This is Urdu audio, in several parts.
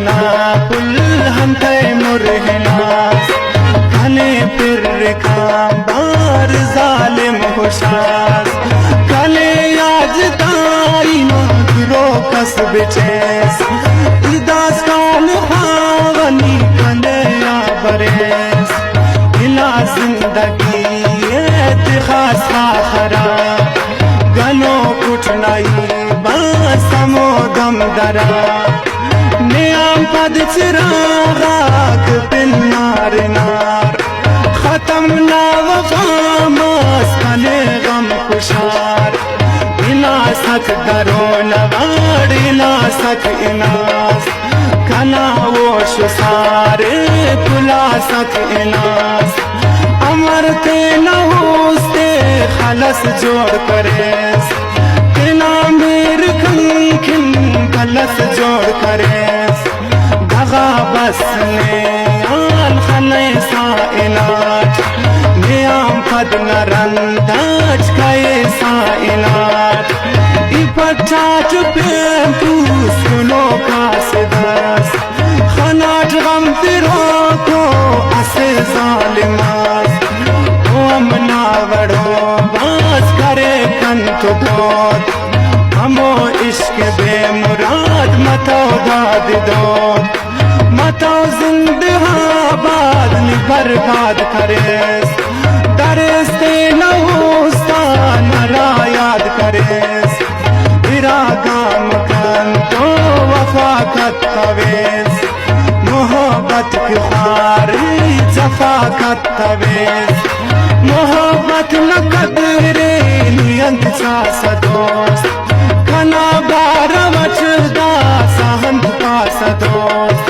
کنا پل ہنتے مرہناس کنے پھر رکھام بار ظالم خوشاس کنے یاج دائی نگرو کس بچیس اداس کان خواغنی کنے یا بریس الہ زندگی اتخاص خراب گنو کچھ نہیں بس ہمو دم درا نیام پد چراغاک پن نار نار ختم نا وفا ماسکنے غم خوشار الا سک درو نوار الا سک اناس کنا ووش سارے کلا سک اناس امرتے نہوستے خلص جوڑ کریس تینا میر کھن کھن خلص جوڑ کریس دغا بس نیان خلے سائنات نیام پد نرنداج کئے سائنات ای پچاچ پیم پوس کنو کاس داس خناٹ غم تیرو کو اسے ظالماس او امنا وڑو باز کرے کن تو دود ہمو عشق بے مراد متو داد دود متو زندہ آباد نی برباد کریس درستے نوستان را یاد کریس ارادام کن تو وفاقت خویس محبت کی خاری زفاقت خویس محبت نقدرے نیند چاس دوست کنا بار وچدا سہند پاس دوست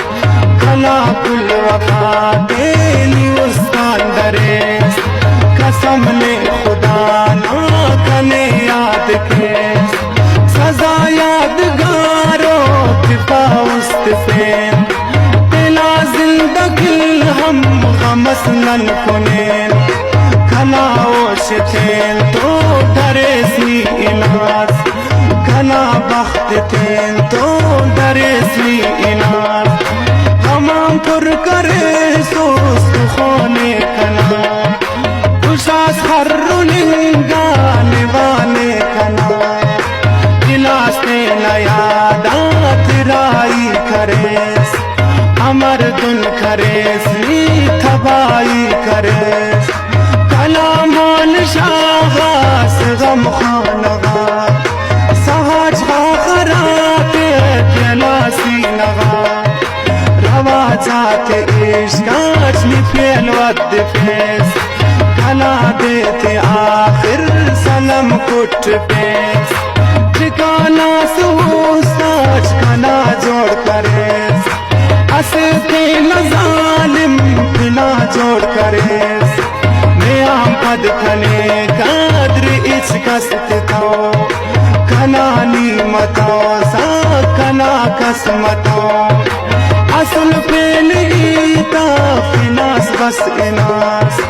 کنا کل وفا دیلی استان دریس قسم نے خدا نا کنے یاد کیس سزا یادگارو تفا است فین تلا زندگی ہم غمس نن کنین کنا اوش تین تو درسی اناس کنا بخت تین تو درسی اناس ہمان پر کرے سوست خونے کنا خوشاس ہر رنگانے وانے کنا دلاستے نیادات رائی کریس امر دن کریس لی تھبائی کریس کلامان شاغاس غم خانغا سہاج خاخرات کلاسی نغا روا جاتے عشقاچ نفیل ود فیس کلا دیتے آخر سلم کٹ پیس ٹھکانا سوستاچ کلا جوڑ کریس استے نظالم پنا جوڑ کریس نیام پد کھنے قدر اچ کست تو کنا نیمتو سا کنا قسمتو اصل پینیتا فناس بس اناس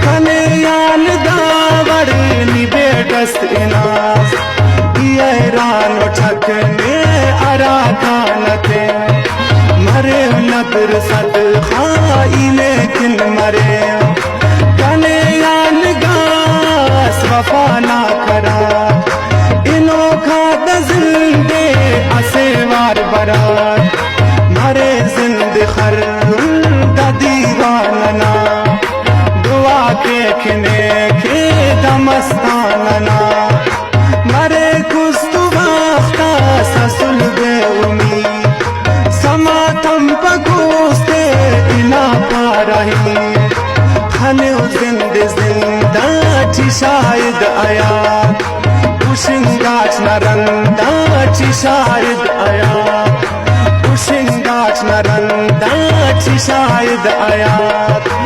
کھنے یال داور نی بیٹست اناس ایران اٹھکنے ارا کانتے مرے نبر صد خائی لیکن مرے کنے یال گاس وفا نہ کرا انو کھاد زندے اسے وار برات مرے زند خر دا دیواننا دعا کے کھنے کے دمستاننا مرے کست وقتا سسل بے امید سماتم پگوستے انا پا رہی کھنے زند زندہ چی شاید آیات پوشنگاچ نرندہ چی شاید آیات پوشنگاچ نرندہ چی شاید آیات